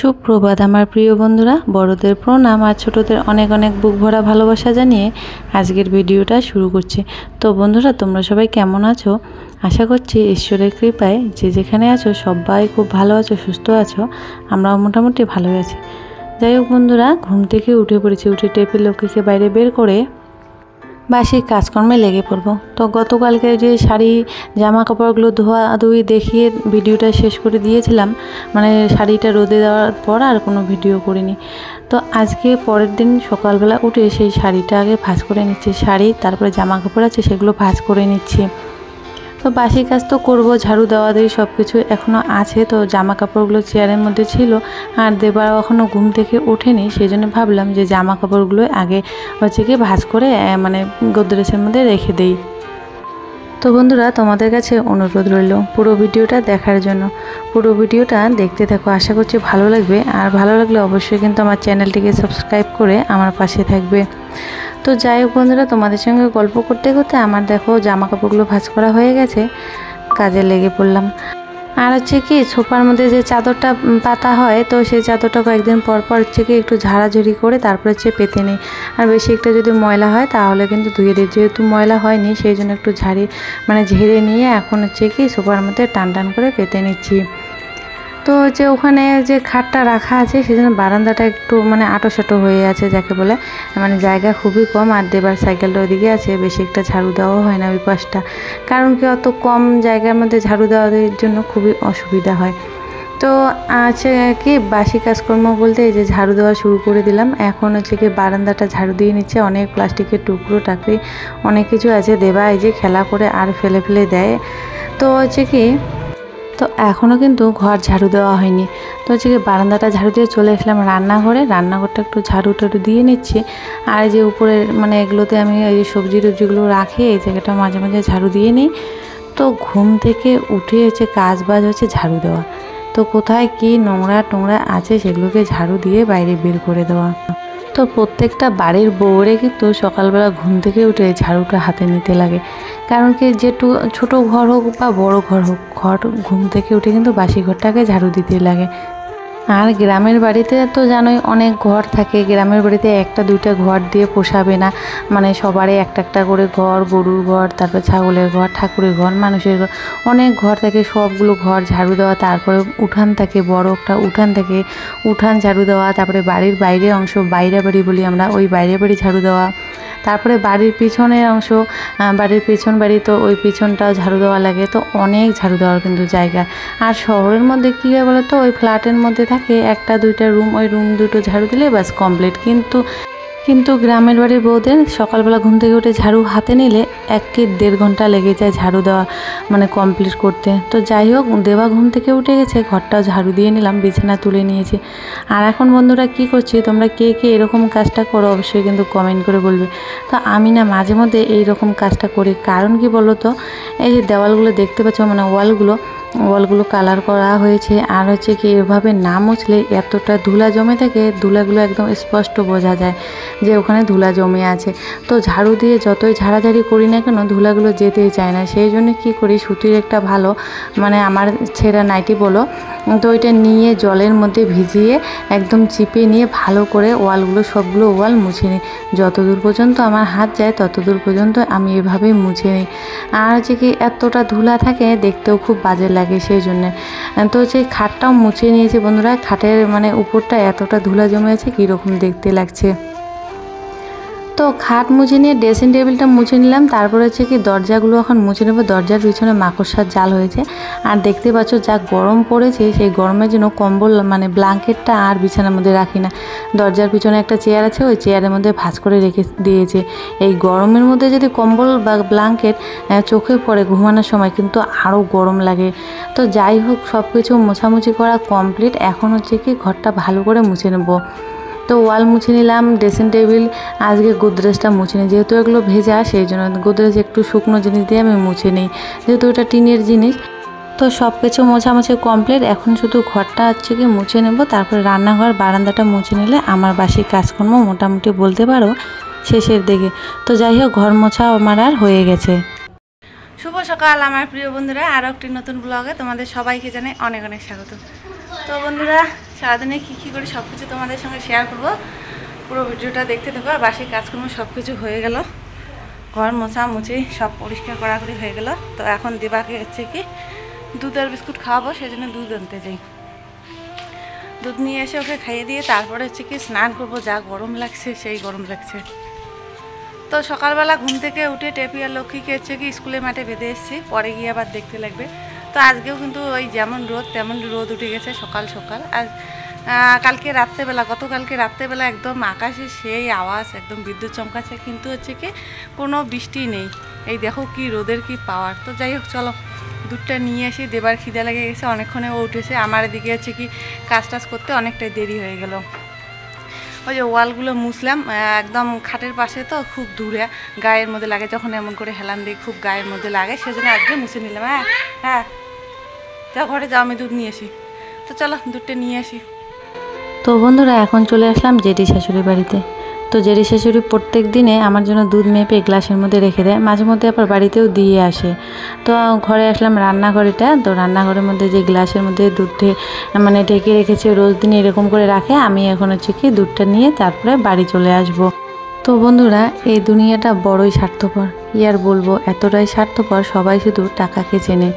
সুপ্রভাত আমার প্রিয় বন্ধুরা, বড়দের প্রণাম আর ছোটদের অনেক অনেক বুক ভরা ভালোবাসা জানিয়ে আজকের ভিডিওটা শুরু করছি। তো বন্ধুরা, তোমরা সবাই কেমন আছো? আশা করছি ঈশ্বরের কৃপায় যে যেখানে আছো সবাই খুব ভালো আছো, সুস্থ আছো। আমরাও মোটামুটি ভালোই আছি। যাই হোক বন্ধুরা, ঘুম থেকে উঠে পড়েছি। উঠে টেপে লক্ষ্মীকে বাইরে বের করে বাসি কাজকর্মে লেগে পড়বো। তো গতকালকে যে শাড়ি জামা কাপড়গুলো ধোয়াধুয়ি দেখিয়ে ভিডিওটা শেষ করে দিয়েছিলাম, মানে শাড়িটা রোদে দেওয়ার পর আর কোনো ভিডিও করিনি। তো আজকে পরের দিন সকালবেলা উঠে সেই শাড়িটা আগে ভাঁজ করে নিচ্ছি। শাড়ি তারপরে জামা কাপড় আছে সেগুলো ভাঁজ করে নিচ্ছি। তো বাসি কাজ তো করবো, ঝাড়ু দেওয়া দিয়ে সব কিছু এখনও আছে। তো জামা কাপড়গুলো চেয়ারের মধ্যে ছিল আর দেবার এখনও ঘুম থেকে ওঠেনি, সেই জন্য ভাবলাম যে জামা কাপড়গুলো আগে কি ভাঁজ করে মানে গোদরেজের মধ্যে রেখে দেই। তো বন্ধুরা, তোমাদের কাছে অনুরোধ রইল পুরো ভিডিওটা দেখার জন্য। পুরো ভিডিওটা দেখতে থাকো, আশা করছি ভালো লাগবে। আর ভালো লাগলে অবশ্যই কিন্তু আমার চ্যানেলটিকে সাবস্ক্রাইব করে আমার পাশে থাকবে। তো যাই হোক বন্ধুরা, তোমাদের সঙ্গে গল্প করতে করতে আমার দেখো জামা কাপড়গুলো ভাঁজ করা হয়ে গেছে, কাজে লেগে পড়লাম। আর কি সোফার মধ্যে যে চাদরটা পাতা হয়, তো সেই চাদরটা কয়েকদিন পর পর কি একটু ঝাড়াঝুড়ি করে তারপরে পেতে নিই। আর বেশি একটা যদি ময়লা হয় তাহলে কিন্তু ধুয়ে দিই। যেহেতু ময়লা হয়নি সেই জন্য একটু ঝেড়ে নিয়ে এখন কি সোফার মধ্যে টান টান করে পেতে নিচ্ছি। তো ওখানে যে খাটটা রাখা আছে সেজন্য বারান্দাটা একটু আঁটোসাঁটো হয়ে আছে, যাকে বলে জায়গা খুবই কম। আর দেবার সাইকেলটা ওইদিকে আছে, বেশি একটা ঝাড়ু দেওয়াও হয় না ওই পাশটা, কারণ কি অত কম জায়গার মধ্যে ঝাড়ু দেওয়ার জন্য খুবই অসুবিধা হয়। তো কি বাসি কাজকর্ম বলতে এই যে ঝাড়ু দেওয়া শুরু করে দিলাম। এখন কি বারান্দাটা ঝাড়ু দিয়ে নিচ্ছে। অনেক প্লাস্টিকের টুকরো টাকরি অনেক কিছু আছে, দেবা এই যে খেলা করে আর ফেলে ফেলে দেয়। তো কি তো এখনও কিন্তু ঘর ঝাড়ু দেওয়া হয়নি। তো কি বারান্দাটা ঝাড়ু দিয়ে চলে আসলাম রান্নাঘরটা একটু ঝাড়ু টাড়ু দিয়ে নিচ্ছি। আর যে উপরে এগুলোতে আমি এই সবজি টবজিগুলো রাখি, এই জায়গাটা মাঝে মাঝে ঝাড়ু দিয়ে নিই। তো ঘুম থেকে উঠে কাজ বাজ হচ্ছে ঝাড়ু দেওয়া। তো কোথায় কি নোংরা টোংরা আছে সেগুলোকে ঝাড়ু দিয়ে বাইরে বের করে দেওয়া। তো প্রত্যেকটা বাড়ির বউরে কিন্তু সকালবেলা ঘুম থেকে উঠে ঝাড়ুটা হাতে নিতে লাগে, কারণ কি যেটু ছোটো ঘর হোক বা বড় ঘর হোক, ঘুম থেকে উঠে কিন্তু বাসি ঘরটাকে ঝাড়ু দিতে লাগে। আর গ্রামের বাড়িতে তো জানোই অনেক ঘর থাকে। গ্রামের বাড়িতে একটা দুইটা ঘর দিয়ে পোষাবে না, সবারই একটা একটা করে ঘর, গরুর ঘর, তারপর ছাগলের ঘর, ঠাকুরের ঘর, মানুষের ঘর, অনেক ঘর থাকে। সবগুলো ঘর ঝাড়ু দেওয়া, তারপরে উঠান থাকে, বড় একটা উঠান থাকে, উঠান ঝাড়ু দেওয়া, তারপরে বাড়ির বাইরের অংশ, বাইরে বাড়ি বলি আমরা, ওই বাইরে বাড়ি ঝাড়ু দেওয়া, তারপরে বাড়ির পিছনের অংশ, বাড়ির পেছন বাড়ি, তো ওই পিছনটাও ঝাড়ু দেওয়া লাগে। তো অনেক ঝাড়ু দেওয়ার কিন্তু জায়গা। আর শহরের মধ্যে কী হয় বলো তো, ওই ফ্ল্যাটের মধ্যে থাকে একটা দুইটা রুম, ওই রুম দুটো ঝাড়ু দিলে ব্যাস কমপ্লিট। কিন্তু গ্রামের বাড়ির বউদের সকালবেলা ঘুম থেকে উঠে ঝাড়ু হাতে নিলে 1-1.5 ঘন্টা লেগে যায় ঝাড়ু দেওয়া কমপ্লিট করতে। তো যাই হোক, দেওয়া ঘুম থেকে উঠে গেছে, ঘরটাও ঝাড়ু দিয়ে নিলাম, বিছানা তুলে নিয়েছি। আর এখন বন্ধুরা কি করছি, তোমরা কে কে এরকম কাজটা করো অবশ্যই কিন্তু কমেন্ট করে বলবে। তো আমি মাঝে মধ্যে এইরকম কাজটা করি, কারণ কি বলো তো, এই যে দেওয়ালগুলো দেখতে পাচ্ছ, ওয়ালগুলো কালার করা হয়েছে। আর কি এভাবে না মুছলে এতটা ধুলা জমে থাকে, ধুলাগুলো একদম স্পষ্ট বোঝা যায় যে ওখানে ধুলা জমে আছে। তো ঝাড়ু দিয়ে যতই ঝাড়াঝাড়ি করি না কেন, ধুলাগুলো যেতেই চায় না। সেই জন্য কী করি, সুতির একটা ভালো আমার ছেঁড়া নাইটি বলো, তো ওইটা নিয়ে জলের মধ্যে ভিজিয়ে একদম চিপে নিয়ে ভালো করে সবগুলো ওয়াল মুছে নিই। যতদূর পর্যন্ত আমার হাত যায় ততদূর পর্যন্ত আমি এভাবেই মুছে নিই। আর কি এতটা ধুলা থাকে, দেখতেও খুব বাজে লাগে, সেই জন্যে। তো খাটটাও মুছে নিয়েছি বন্ধুরা। খাটের উপরটা এতটা ধুলা জমে আছে, কীরকম দেখতে লাগছে। তো খাট মুছে নিয়ে ড্রেসিং টেবিলটা মুছে নিলাম। তারপরে কি দরজাগুলো এখন মুছে নেবো। দরজার পিছনে মাকড়সার জাল হয়েছে। আর দেখতে পাচ্ছ যা গরম পড়েছে, সেই গরমের জন্য কম্বল ব্ল্যাঙ্কেটটা আর বিছানার মধ্যে রাখি না। দরজার পিছনে একটা চেয়ার আছে, ওই চেয়ারের মধ্যে ভাঁজ করে রেখে দিয়েছে। এই গরমের মধ্যে যদি কম্বল বা ব্ল্যাঙ্কেট চোখে পড়ে ঘুমানোর সময়, কিন্তু আরও গরম লাগে। তো যাই হোক, সব কিছু মোছামুছি করা কমপ্লিট। এখন কি ঘরটা ভালো করে মুছে নেবো। তো ওয়াল মুছে নিলাম, ড্রেসিং টেবিল, আজকে গোদরেজটা মুছে নিই। যেহেতু এগুলো ভেজা, সেই জন্য গোদরেজ একটু শুকনো জিনিস দিয়ে আমি মুছে নিই, যেহেতু এটা টিনের জিনিস। তো সব কিছু মোছামুছি কমপ্লিট। এখন শুধু ঘরটা কি মুছে নেব, তারপরে রান্নাঘর, বারান্দাটা মুছে নিলে আমার বাসি কাজকর্ম মোটামুটি বলতে পারো শেষের দিকে। তো যাই হোক, ঘর মোছা আমার আর হয়ে গেছে। শুভ সকাল আমার প্রিয় বন্ধুরা, আরও একটি নতুন ব্লগে তোমাদের সবাইকে জানাই অনেক অনেক স্বাগত। তো বন্ধুরা সারাদিনে কী করি সব কিছু তোমাদের সঙ্গে শেয়ার করবো, পুরো ভিডিওটা দেখতে থাকো। আর বাসি কাজকর্ম সব কিছু হয়ে গেল, ঘর মোছামুছি সব পরিষ্কার করাকরি হয়ে গেল। তো এখন দিবাকে হচ্ছে কি দুধ আর বিস্কুট খাওয়াবো, সেই জন্য দুধ আনতে যাই। দুধ নিয়ে এসে ওকে খাইয়ে দিয়ে তারপরে হচ্ছে কি স্নান করবো, যা গরম লাগছে সেই গরম লাগছে। তো সকালবেলা ঘুম থেকে উঠে টেপি আর লক্ষ্মীকে হচ্ছে কি স্কুলের মাঠে বেঁধে এসেছি, পরে গিয়ে আবার দেখতে লাগবে। তো আজকেও কিন্তু ওই যেমন রোদ তেমন রোদ উঠে গেছে সকাল সকাল। আর কালকে রাত্রেবেলা, গতকালকে রাত্রেবেলা একদম আকাশে সেই আওয়াজ, একদম বিদ্যুৎ চমকাচ্ছে, কিন্তু হচ্ছে কি কোনো বৃষ্টি নেই। এই দেখো কি রোদের কি পাওয়ার। তো যাই হোক চলো দুধটা নিয়ে আসি, দেবার খিদে লেগে গেছে, অনেকক্ষণে ও উঠেছে। আমার এদিকে হচ্ছে কি কাজ টাজ করতে অনেকটাই দেরি হয়ে গেল। ওই যে ওয়ালগুলো মুছলাম, একদম খাটের পাশে তো খুব দূরে গায়ের মধ্যে লাগে, যখন এমন করে হেলান দিই খুব গায়ের মধ্যে লাগে, সেজন্য আজকে মুছে নিলাম। হ্যাঁ হ্যাঁ যাও ঘরে যাও, আমি দুধ নিয়ে আসি। তো চলো দুধটা নিয়ে আসি। তো বন্ধুরা এখন চলে আসলাম জেঠি শাশুড়ির বাড়িতে। তো জেঠি শাশুড়ি প্রত্যেক দিনে আমার জন্য দুধ মেপে গ্লাসের মধ্যে রেখে দেয়, মাঝে মধ্যে আবার বাড়িতেও দিয়ে আসে। তো ঘরে আসলাম রান্নাঘরেটা, তো রান্নাঘরের মধ্যে যে গ্লাসের মধ্যে দুধ মানে ঢেকে রেখেছে, রোজ দিন এরকম করে রাখে। আমি এখন হচ্ছে কি দুধটা নিয়ে তারপরে বাড়ি চলে আসব। তো বন্ধুরা এই দুনিয়াটা বড়ই স্বার্থপর, কি আর বলবো, এতটাই স্বার্থপর, সবাই শুধু টাকাকে চেনে।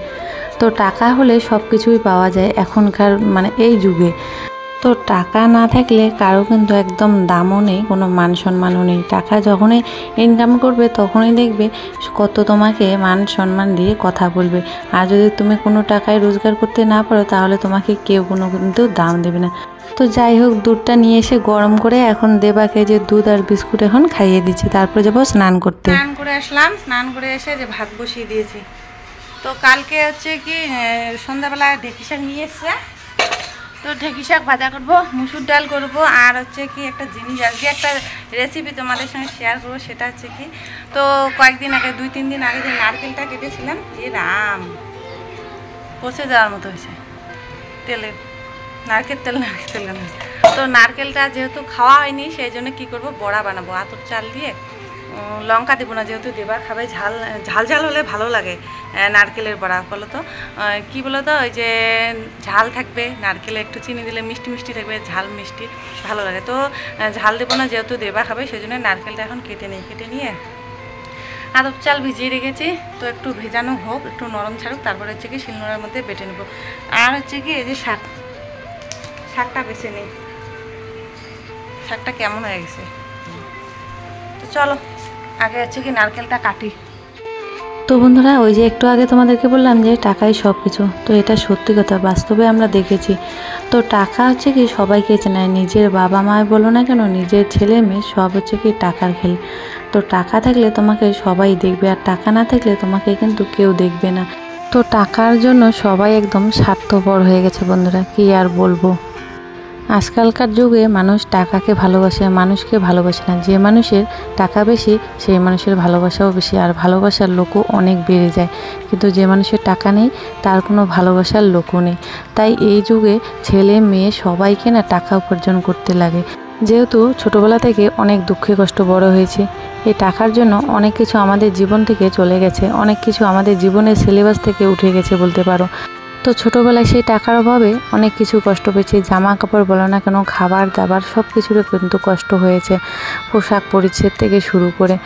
তো টাকা হলে সব কিছুই পাওয়া যায় এখনকার মানে এই যুগে। তো টাকা না থাকলে কারো কিন্তু একদম দামও নেই, কোনো মান সম্মানও নেই। টাকা যখনই ইনকাম করবে তখনই দেখবে কত তোমাকে মান সম্মান দিয়ে কথা বলবে। আর যদি তুমি কোনো টাকায় রোজগার করতে না পারো তাহলে তোমাকে কেউ কিন্তু দাম দেবে না। তো যাই হোক দুধটা নিয়ে এসে গরম করে এখন দেবাকে যে দুধ আর বিস্কুট এখন খাইয়ে দিচ্ছি, তারপরে যাবো স্নান করতে। স্নান করে আসলাম, স্নান করে এসে যে ভাত বসিয়ে দিয়েছি। তো কালকে হচ্ছে কি সন্ধ্যাবেলা ঢেঁকি শাক নিয়ে এসছে, তো ঢেঁকি শাক ভাজা করবো, মুসুর ডাল করবো, আর হচ্ছে কি একটা জিনিস আজকে একটা রেসিপি তোমাদের সঙ্গে শেয়ার করবো। সেটা হচ্ছে কি, তো কয়েকদিন আগে 2-3 দিন আগে যে নারকেলটা কেটেছিলাম, যে রাম পচে যাওয়ার মতো হয়েছে, তেলের নারকেল তেল না। তো নারকেলটা যেহেতু খাওয়া হয়নি সেই জন্য কী করবো, বড়া বানাবো আতপ চাল দিয়ে। লঙ্কা দেবো না, যেহেতু দেবা খাবে, ঝাল ঝাল ঝাল হলে ভালো লাগে নারকেলের বড়া। বলো তো কী বলো তো, ওই যে ঝাল থাকবে, নারকেলে একটু চিনি দিলে মিষ্টি মিষ্টি থাকবে, ঝাল মিষ্টি ভালো লাগে। তো ঝাল দেবো না, যেহেতু দেবা খাবে সেই জন্য নারকেলটা এখন কেটে নিয়ে আতপ চাল ভিজিয়ে রেখেছি। তো একটু ভেজানো হোক, একটু নরম ছাড়ুক, তারপরে হচ্ছে কি শিলনোড়ার মধ্যে বেটে নেবো। আর হচ্ছে কি এই যে শাকটা বেছে নিই, শাকটা কেমন হয়ে গেছে। তো চলো আগে হচ্ছে কি নারকেলটা কাটি। তো বন্ধুরা ওই যে একটু আগে তোমাদেরকে বললাম যে টাকাই সব কিছু, তো এটা সত্যি কথা, বাস্তবে আমরা দেখেছি। তো টাকা হচ্ছে কি সবাইকে চেনায়, নিজের বাবা মা বলো না কেন, নিজের ছেলে মেয়ে সব হচ্ছে কি টাকার খেল। তো টাকা থাকলে তোমাকে সবাই দেখবে, আর টাকা না থাকলে তোমাকে কিন্তু কেউ দেখবে না। তো টাকার জন্য সবাই একদম স্বার্থপর হয়ে গেছে বন্ধুরা, কি আর বলবো। আজকালকার যুগে মানুষ টাকাকে ভালোবাসে, মানুষকে ভালোবাসে না। যে মানুষের টাকা বেশি সেই মানুষের ভালোবাসাও বেশি, আর ভালোবাসার লোকও অনেক বেড়ে যায়। কিন্তু যে মানুষের টাকা নেই তার কোনো ভালোবাসার লোকও নেই। তাই এই যুগে ছেলে মেয়ে সবাইকে না টাকা উপার্জন করতে লাগে। যেহেতু ছোটোবেলা থেকে অনেক দুঃখে কষ্ট বড় হয়েছে, এই টাকার জন্য অনেক কিছু আমাদের জীবন থেকে চলে গেছে, অনেক কিছু আমাদের জীবনের সিলেবাস থেকে উঠে গেছে বলতে পারো। তো ছোটোবেলায় সেই টাকার অভাবে অনেক কিছু কষ্ট পেয়েছি, জামা কাপড় বলো না কেন, খাবার দাবার সব কিছুরই কিন্তু কষ্ট হয়েছে, পোশাক পরিচ্ছদ থেকে শুরু করে।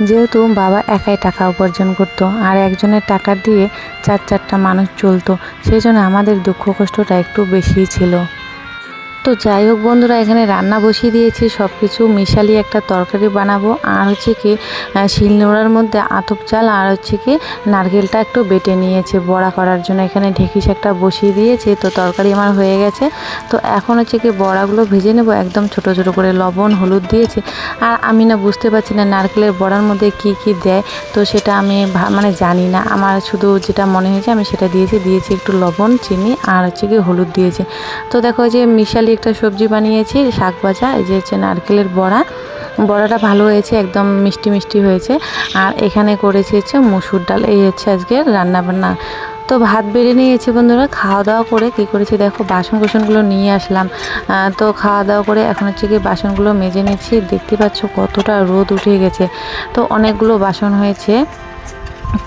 যেহেতু বাবা একাই টাকা উপার্জন করতো আর একজনের টাকা দিয়ে 4-4টা মানুষ চলতো, সেই জন্য আমাদের দুঃখ কষ্টটা একটু বেশিই ছিল। তো যাই হোক বন্ধুরা এখানে রান্না বসিয়ে দিয়েছি, সব কিছু মিশালি একটা তরকারি বানাবো। আর হচ্ছে কি শিলনোড়ার মধ্যে আতপ চাল আর হচ্ছে কি নারকেলটা একটু বেটে নিয়েছে বড়া করার জন্য। এখানে ঢেঁকি শাকটা বসিয়ে দিয়েছি, তো তরকারি আমার হয়ে গেছে। তো এখন হচ্ছে কি বড়াগুলো ভেজে নেব, একদম ছোট ছোট করে লবণ হলুদ দিয়েছি। আর আমি না বুঝতে পারছি না নারকেলের বড়ার মধ্যে কি কি দেয়, তো সেটা আমি মানে জানি না, আমার শুধু যেটা মনে হয়েছে আমি সেটা দিয়েছি একটু লবণ চিনি আর হচ্ছে কি হলুদ দিয়েছি। তো দেখো যে মিশালি একটা সবজি বানিয়েছি, শাক ভাজা, এই যে হচ্ছে নারকেলের বড়াটা ভালো হয়েছে, একদম মিষ্টি মিষ্টি হয়েছে। আর এখানে করেছি হচ্ছে মুসুর ডাল, এই হচ্ছে আজকে রান্নাবান্না। তো ভাত বেড়ে নিয়েছি বন্ধুরা, খাওয়া দাওয়া করে কি করেছি দেখো, বাসনগুলো নিয়ে আসলাম। তো খাওয়া দাওয়া করে এখন হচ্ছে কি বাসনগুলো মেজে নিচ্ছি। দেখতে পাচ্ছ কতটা রোদ উঠে গেছে, তো অনেকগুলো বাসন হয়েছে।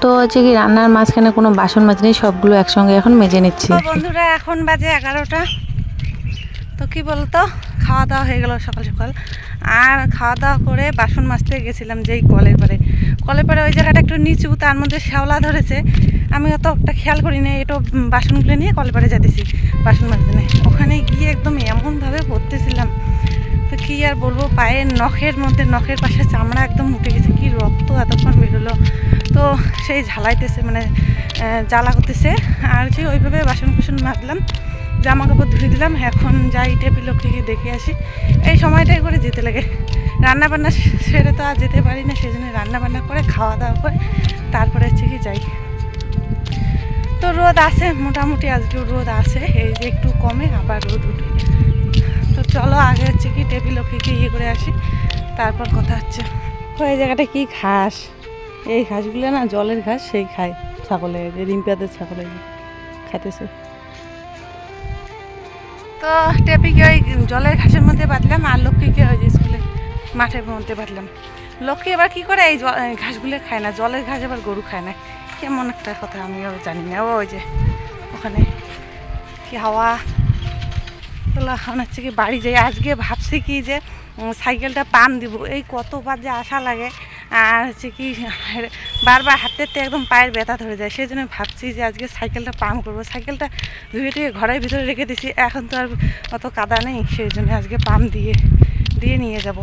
তো হচ্ছে কি রান্নার মাঝখানে কোনো বাসন মাছ নেই, সবগুলো একসঙ্গে এখন মেজে নিচ্ছি। বন্ধুরা এখন বাজে 11টা। তো কি বলতো, খাওয়া দাওয়া হয়ে গেল সকাল সকাল। আর খাওয়া দাওয়া করে বাসন মাজতে গেছিলাম যেই কলের পাড়ে ওই জায়গাটা একটু নিচু, তার মধ্যে শ্যাওলা ধরেছে। আমি অতটা খেয়াল করি না, এটা বাসনগুলো নিয়ে কলের পাড়ে যেতেছি বাসন মাজতে নেই। ওখানে গিয়ে একদম এমনভাবে পড়তেছিলাম, তো কী আর বলবো, পায়ের নখের পাশে চামড়া একদম উঠে গেছে, কি রক্ত এতক্ষণ বেরোলো। তো সেই ঝালাইতেছে, মানে জ্বালা করতেছে। আর যে ওইভাবে বাসন মাজলাম, জামা কাপড় ধুয়ে দিলাম। এখন যাই টেবিল লক্ষ্মীকে দেখে আসি, এই সময়টাই করে যেতে লাগে। রান্নাবান্না সেরে তো আর যেতে পারি না, সেই জন্য রান্নাবান্না করে খাওয়া দাওয়া করে তারপরে হচ্ছে কি যাই। তো রোদ আছে মোটামুটি, আজকেও রোদ আছে, এই যে একটু কমে আবার রোদ উঠে। তো চলো আগে হচ্ছে কি টেবিল লক্ষ্মীকে করে আসি, তারপর কথা হচ্ছে। এই জায়গাটা কি ঘাস, এই ঘাসগুলো না জলের ঘাস, সেই খায় ছাগলে, রিম্পাদের ছাগলে খাইতেছে। তো টেপিকে ওই জলের ঘাসের মধ্যে বাঁধলাম, আর লক্ষ্মীকে ওই যে স্কুলে মাঠের মধ্যে বাঁধলাম। লক্ষ্মী এবার কী করে এই ঘাসগুলো খায় না, জলের ঘাস এবার গরু খায় না, কেমন একটা কথা, আমিও জানি না। ওই যে ওখানে কি হাওয়া। তাহলে এখন হচ্ছে কি বাড়ি যাই। আজকে ভাবছি কি যে সাইকেলটা পাম্প দিব, এই কতবার যে আশা লাগে। আর হচ্ছে কি বারবার হাঁটতে একদম পায়ের ব্যথা ধরে যায়, সেই জন্য ভাবছি যে আজকে সাইকেলটা পাম্প করবো। সাইকেলটা ধুয়ে টুয়ে ঘরের ভিতরে রেখে দিছি, এখন তো আর অত কাদা নেই, সেই জন্য আজকে পাম্প দিয়ে নিয়ে যাব।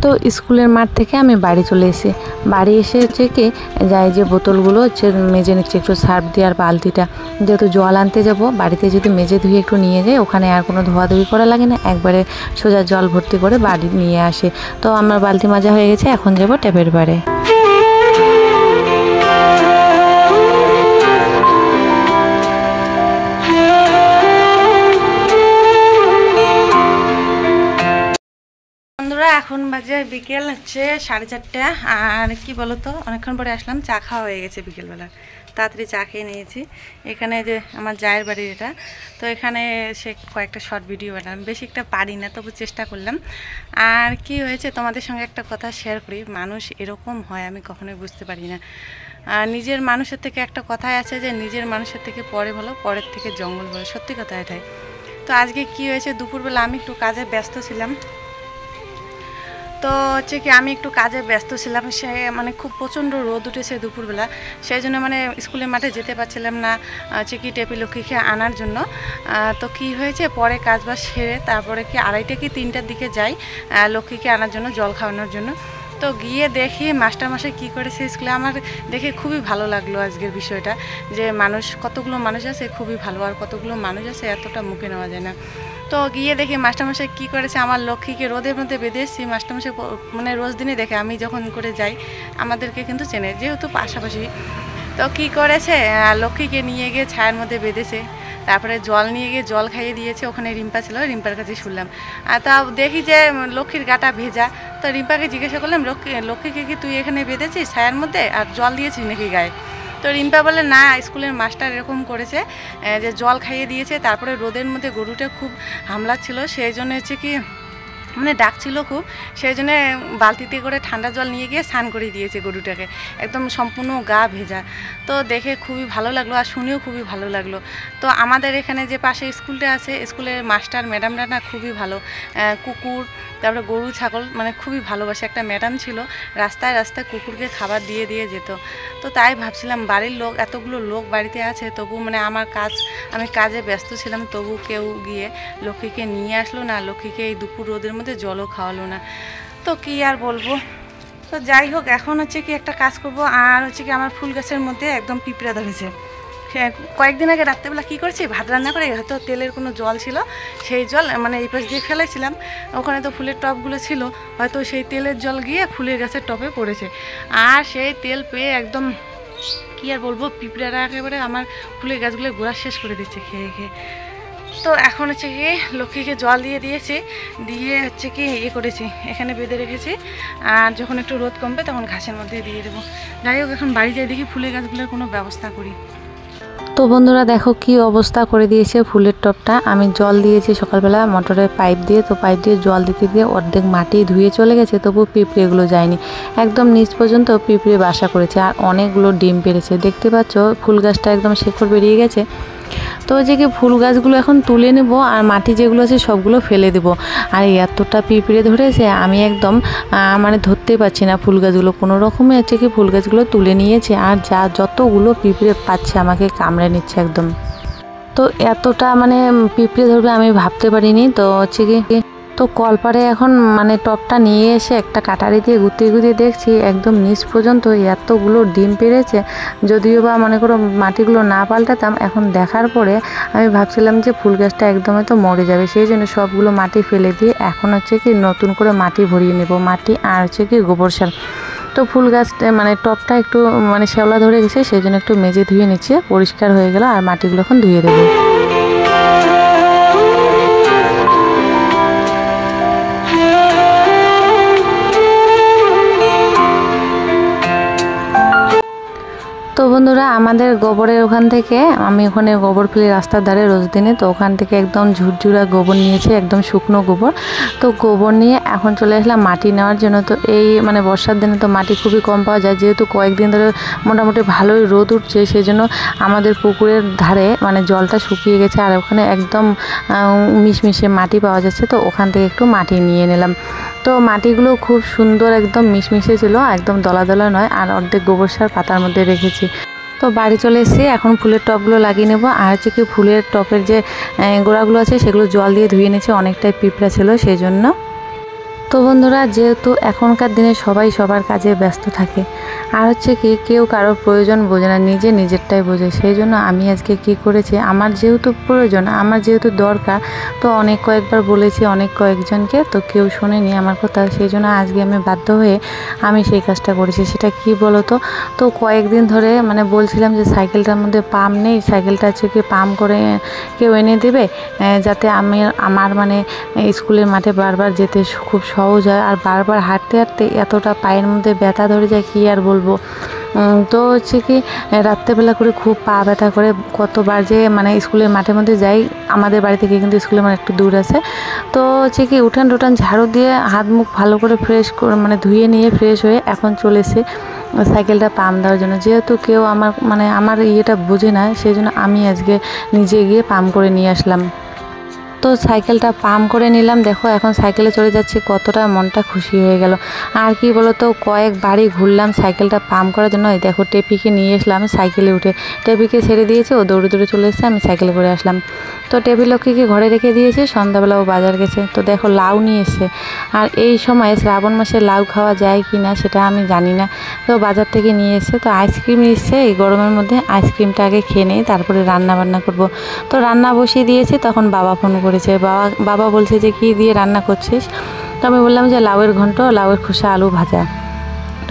তো স্কুলের মাঠ থেকে আমি বাড়ি চলে এসেছি। বাড়ি এসে হচ্ছে কি যাই যে বোতলগুলো হচ্ছে মেজে নিচ্ছি, একটু সার্ফ দিয়ে। আর বালতিটা যেহেতু জল আনতে যাব, বাড়িতে যদি মেজে ধুয়ে একটু নিয়ে যাই, ওখানে আর কোনো ধোয়াধুয়ি করা লাগে না, একবারে সোজা জল ভর্তি করে বাড়ি নিয়ে আসে। তো আমার বালতি মাজা হয়ে গেছে, এখন যাব ট্যাপের পাড়ে। এখন বাজে বিকেল হচ্ছে 4:30। আর কি বলতো, অনেকক্ষণ পরে আসলাম, চা খাওয়া হয়ে গেছে বিকেলবেলা, তাড়াতাড়ি চা খেয়ে নিয়েছি। এখানে যে আমার জায়ের বাড়ির এটা, তো এখানে সে কয়েকটা শর্ট ভিডিও বানালাম, বেশি একটা পারি না, তবু চেষ্টা করলাম। আর কি হয়েছে তোমাদের সঙ্গে একটা কথা শেয়ার করি, মানুষ এরকম হয় আমি কখনোই বুঝতে পারি না। নিজের মানুষের থেকে একটা কথাই আছে যে নিজের মানুষের থেকে পরে ভালো, পরের থেকে জঙ্গল ভালো, সত্যি কথা এটাই। তো আজকে কি হয়েছে, দুপুরবেলা আমি একটু কাজে ব্যস্ত ছিলাম। তো হচ্ছে কি আমি একটু কাজে ব্যস্ত ছিলাম, সে মানে খুব প্রচণ্ড রোদ উঠেছে দুপুরবেলা, সেই জন্য মানে স্কুলের মাঠে যেতে পারছিলাম না হচ্ছে কি টেপি লক্ষ্মীকে আনার জন্য। তো কি হয়েছে, পরে কাজ বাজ সেরে তারপরে কি 2:30 কি 3টার দিকে যাই লক্ষ্মীকে আনার জন্য, জল খাওয়ানোর জন্য। তো গিয়ে দেখি মাস্টারমশাই কী করেছে স্কুলে, আমার দেখে খুবই ভালো লাগলো আজকের বিষয়টা, যে কতগুলো মানুষ আছে খুবই ভালো, আর কতগুলো মানুষ আছে এতটা মুখে নেওয়া যায় না। তো গিয়ে দেখি মাস্টারমশাই কী করেছে, আমার লক্ষ্মীকে রোদের মধ্যে বেঁধে এসেছি। মাস্টারমশাই মানে রোজ দিনই দেখে, আমি যখন করে যাই আমাদেরকে কিন্তু চেনে, যেহেতু পাশাপাশি। তো কী করেছে, লক্ষ্মীকে নিয়ে গিয়ে ছায়ার মধ্যে বেঁধেছে, তারপরে জল নিয়ে গিয়ে জল খাইয়ে দিয়েছে। ওখানে রিম্পা ছিল, রিম্পার কাছে শুনলাম। আর তা দেখি যে লক্ষ্মীর গাটা ভেজা। তো রিম্পাকে জিজ্ঞাসা করলাম, লক্ষ্মীকে কি তুই এখানে বেঁধেছিস ছায়ার মধ্যে, আর জল দিয়েছিস নাকি গায়ে? তো রিম্পা বলে, না, স্কুলের মাস্টার এরকম করেছে যে জল খাইয়ে দিয়েছে, তারপরে রোদের মধ্যে গরুটা খুব হামলা ছিল, সেই জন্য হচ্ছে কি মানে ডাকছিল খুব, সেই জন্য বালতিতে করে ঠান্ডা জল নিয়ে গিয়ে স্নান করে দিয়েছে গরুটাকে, একদম সম্পূর্ণ গা ভেজা। তো দেখে খুবই ভালো লাগলো, আর শুনেও খুবই ভালো লাগলো। তো আমাদের এখানে যে পাশে স্কুলটা আছে, স্কুলের মাস্টার ম্যাডামরা না খুবই ভালো, কুকুর তারপরে গরু ছাগল মানে খুবই ভালোবাসে। একটা ম্যাডাম ছিল, রাস্তায় রাস্তায় কুকুরকে খাবার দিয়ে যেত। তো তাই ভাবছিলাম, বাড়ির লোক এতগুলো লোক বাড়িতে আছে, তবু মানে আমি কাজে ব্যস্ত ছিলাম, তবু কেউ গিয়ে লক্ষ্মীকে নিয়ে আসলো না, লক্ষ্মীকে এই দুপুর রোদের মধ্যে জলও খাওয়ালো না। তো কি আর বলবো। তো যাই হোক, এখন হচ্ছে কি একটা কাজ করব। আর হচ্ছে কি আমার ফুল গাছের মধ্যে একদম পিঁপড়া ধরেছে। কয়েকদিন আগে রাত্রেবেলা কী করছি, ভাত রান্না করে হয়তো তেলের কোনো জল ছিল, সেই জল মানে এই পাশ দিয়ে ফেলেছিলাম, ওখানে তো ফুলের টবগুলো ছিল, হয়তো সেই তেলের জল গিয়ে ফুলের গাছের টবে পড়েছে। আর সেই তেল পেয়ে একদম কী আর বলবো, পিঁপড়ারা একেবারে আমার ফুলের গাছগুলো গোড়া শেষ করে দিচ্ছে খেয়ে খেয়ে। তো এখন হচ্ছে কি লক্ষ্মীকে জল দিয়েছি, দিয়ে হচ্ছে কি করেছি, এখানে বেঁধে রেখেছি। আর যখন একটু রোদ কমবে তখন ঘাসের মধ্যে দিয়ে দেবো। যাই হোক, এখন বাড়ি যাই দেখি ফুলের গাছগুলোর কোনো ব্যবস্থা করি। তো বন্ধুরা দেখো কি অবস্থা করে দিয়েছে ফুলের টবটা। আমি জল দিয়েছি সকালবেলা মোটরের পাইপ দিয়ে, তো পাইপ দিয়ে জল দিতে দিয়ে অর্ধেক মাটি ধুয়ে চলে গেছে, তবু পিঁপড়েগুলো যায়নি। একদম নিচ পর্যন্ত পিঁপড়ে বাসা করেছে আর অনেকগুলো ডিম পেড়েছে। দেখতে পাচ্ছ ফুল গাছটা একদম শেকড় বেরিয়ে গেছে। তো যে কি ফুল গাছগুলো এখন তুলে নেব আর মাটি যেগুলো আছে সবগুলো ফেলে দেব। আর এতটা পিঁপড়ে ধরেছে আমি একদম মানে ধরতেই পারছি না ফুল গাছগুলো। কোনো রকমে হচ্ছে কি ফুল গাছগুলো তুলে নিয়েছে আর যতগুলো পিঁপড়ে পাচ্ছে আমাকে কামড়ে নিচ্ছে একদম। তো এতটা মানে পিঁপড়ে ধরবে আমি ভাবতে পারিনি। তো হচ্ছে কি তো কলপারে এখন মানে টবটা নিয়ে এসে একটা কাটারি দিয়ে গুতিয়ে গুতিয়ে দেখছি একদম নিচ পর্যন্ত এতগুলো ডিম পেড়েছে। যদিও বা মনে করো মাটিগুলো না পাল্টাতাম, এখন দেখার পরে আমি ভাবছিলাম যে ফুল গাছটা একদমই তো মরে যাবে, সেই জন্য সবগুলো মাটি ফেলে দিয়ে এখন হচ্ছে কি নতুন করে মাটি ভরিয়ে নেব, মাটি আর হচ্ছে কি গোবর সার। তো ফুল গাছটা মানে টবটা একটু মানে শ্যাওলা ধরে গেছে, সেই জন্য একটু মেজে ধুয়ে নিচ্ছে, পরিষ্কার হয়ে গেল। আর মাটিগুলো এখন ধুয়ে দেবো। তো বন্ধুরা আমাদের গোবরের ওখান থেকে আমি ওখানে গোবর ফেলি রাস্তার ধারে রোজ দিনে, তো ওখান থেকে একদম ঝুরঝুরা গোবর নিয়েছি, একদম শুকনো গোবর। তো গোবর নিয়ে এখন চলে আসলাম মাটি নেওয়ার জন্য। তো এই মানে বর্ষার দিনে তো মাটি খুবই কম পাওয়া যায়, যেহেতু কয়েকদিন ধরে মোটামুটি ভালোই রোদ উঠছে, সেই জন্য আমাদের পুকুরের ধারে মানে জলটা শুকিয়ে গেছে আর ওখানে একদম মিশমিশে মাটি পাওয়া যাচ্ছে। তো ওখান থেকে একটু মাটি নিয়ে নিলাম। তো মাটিগুলো খুব সুন্দর একদম মিশমিশে ছিল, একদম দলা দলা নয়। আর অর্ধেক গোবর সার পাতার মধ্যে রেখেছি। তো বাড়ি চলে এসেছি, এখন ফুলের টবগুলো লাগিয়ে নেবো। আর হচ্ছে কি ফুলের টবের যে গোড়াগুলো আছে সেগুলো জল দিয়ে ধুয়ে নিয়েছি, অনেকটাই পিঁপড়া ছিল সেই জন্য। তো বন্ধুরা যেহেতু এখনকার দিনে সবাই সবার কাজে ব্যস্ত থাকে আর হচ্ছে কি কেউ কারোর প্রয়োজন বোঝে না, নিজেরটাই বোঝে। সেই জন্য আমি আজকে কি করেছি, আমার যেহেতু প্রয়োজন, আমার যেহেতু দরকার, তো অনেক কয়েকবার বলেছি অনেক কয়েকজনকে, তো কেউ শোনেনি আমার কথা। সেই জন্য আজকে আমি বাধ্য হয়ে আমি সেই কাজটা করেছি। সেটা কি বলো তো কয়েকদিন ধরে মানে বলছিলাম যে সাইকেলটার মধ্যে পাম্প নেই, সাইকেলটা হচ্ছে কি পাম্প করে কেউ এনে দেবে, যাতে আমার মানে স্কুলের মাঠে বারবার যেতে খুব সহজ হয়। আর বারবার হাঁটতে হাঁটতে এতটা পায়ের মধ্যে ব্যথা ধরে যায় কি আর বলবো। তো হচ্ছে কি রাত্রেবেলা করে খুব পা ব্যথা করে কতবার যে মানে স্কুলের মাঠের মধ্যে যাই, আমাদের বাড়ি থেকে কিন্তু স্কুলের মানে একটু দূর আছে। তো হচ্ছে কি উঠান টুঠান ঝাড়ু দিয়ে হাত মুখ ভালো করে ফ্রেশ করে মানে ধুয়ে নিয়ে ফ্রেশ হয়ে এখন চলেছে সাইকেলটা পাম্প দেওয়ার জন্য। যেহেতু কেউ আমার ইয়েটা বোঝে না, সেই জন্য আমি আজকে নিজে গিয়ে পাম্প করে নিয়ে আসলাম। তো সাইকেলটা পাম্প করে নিলাম। দেখো এখন সাইকেলে চলে যাচ্ছি, কতটা মনটা খুশি হয়ে গেল। আর কি বলো তো কয়েক বাড়ি ঘুরলাম সাইকেলটা পাম্প করার জন্য। দেখো টেপিকে নিয়ে আসলাম সাইকেলে উঠে, টেপিকে ছেড়ে দিয়েছে, ও দৌড়ে দৌড়ে চলে এসেছে, আমি সাইকেলে করে আসলাম। তো টেবিল লক্ষ্মীকে ঘরে রেখে দিয়েছে, সন্ধ্যাবেলা ও বাজার গেছে। তো দেখো লাউ নিয়ে এসছে। আর এই সময় শ্রাবণ মাসে লাউ খাওয়া যায় কি না সেটা আমি জানি না, তো বাজার থেকে নিয়ে এসছে। তো আইসক্রিম এসছে, এই গরমের মধ্যে আইসক্রিমটা আগে খেয়ে নেই, তারপরে রান্না বান্না করব। তো রান্না বসিয়ে দিয়েছি, তখন বাবা ফোন করেছে। বাবা বলছে যে কি দিয়ে রান্না করছিস? তো আমি বললাম যে লাউয়ের ঘন্ট, লাউয়ের খোসা আলু ভাজা।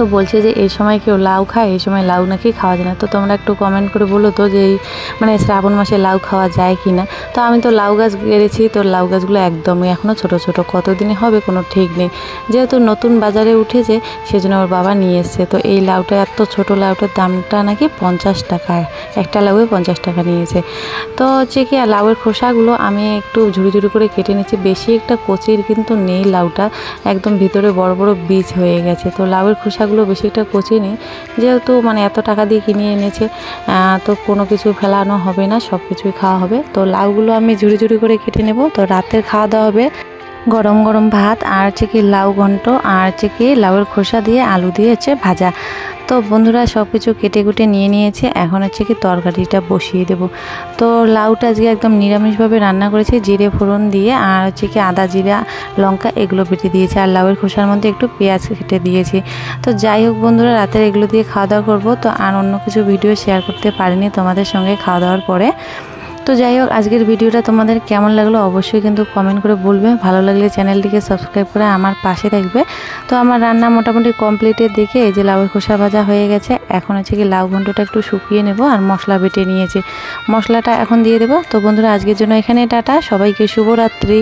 তো বলছে যে এই সময় কেউ লাউ খায়, এই সময় লাউ নাকি খাওয়া যায় না। তো তোমরা একটু কমেন্ট করে বলো তো যে এই মানে শ্রাবণ মাসে লাউ খাওয়া যায় কি না। তো আমি তো লাউ গাছ গেড়েছি, তো লাউ গাছগুলো একদমই এখনও ছোট ছোট, কতদিনে হবে কোনো ঠিক নেই। যেহেতু নতুন বাজারে উঠেছে সেজন্য ওর বাবা নিয়ে এসছে। তো এই লাউটা এত ছোট লাউটার দামটা নাকি 50 টাকা, একটা লাউয়ে 50 টাকা নিয়েছে। তো হচ্ছে কি লাউয়ের খোসাগুলো আমি একটু ঝুড়ি ঝুড়ি করে কেটে নিচ্ছি, বেশি একটা কচির কিন্তু নেই লাউটা, একদম ভিতরে বড় বড় বীজ হয়ে গেছে। তো লাউয়ের খোসাগুলো বেশি একটা কচি নেই, যেহেতু মানে এত টাকা দিয়ে কিনে এনেছে, তো কোনো কিছু ফেলানো হবে না, সব কিছুই খাওয়া হবে। তো লাউগুলো আমি ঝুড়ি ঝুড়ি করে কেটে নেব। তো রাতের খাওয়া দাওয়া হবে গরম গরম ভাত আর হচ্ছে কি লাউ ঘন্ট আর হচ্ছে কি লাউয়ের খোসা দিয়ে আলু দিয়ে হচ্ছে ভাজা। তো বন্ধুরা সব কিছু কেটে কুটে নিয়ে নিয়েছে, এখন হচ্ছে কি তরকারিটা বসিয়ে দেব। তো লাউটা আজকে একদম নিরামিষভাবে রান্না করেছি, জিরে ফোড়ন দিয়ে আর হচ্ছে কি আদা জিরা লঙ্কা এগুলো বেটে দিয়েছি, আর লাউয়ের খোসার মধ্যে একটু পেঁয়াজ কেটে দিয়েছি। তো যাই হোক বন্ধুরা রাতের এগুলো দিয়ে খাওয়া দাওয়া করবো। তো আর অন্য কিছু ভিডিও শেয়ার করতে পারিনি তোমাদের সঙ্গে খাওয়া দাওয়ার পরে। তো যাই হোক আজকের ভিডিওটা তোমাদের কেমন লাগলো অবশ্যই কিন্তু কমেন্ট করে বলবে। ভালো লাগলে চ্যানেলটিকে সাবস্ক্রাইব করে আমার পাশে থাকবে। তো আমার রান্না মোটামুটি কমপ্লিটের দিকে, এই যে লাউয়ের খোসা ভাজা হয়ে গেছে। এখন হচ্ছে কি লাউ ঘন্টটা একটু শুকিয়ে নেব, আর মশলা বেটে নিয়েছি, মশলাটা এখন দিয়ে দেবো। তো বন্ধুরা আজকের জন্য এখানে টাটা, সবাইকে শুভরাত্রি।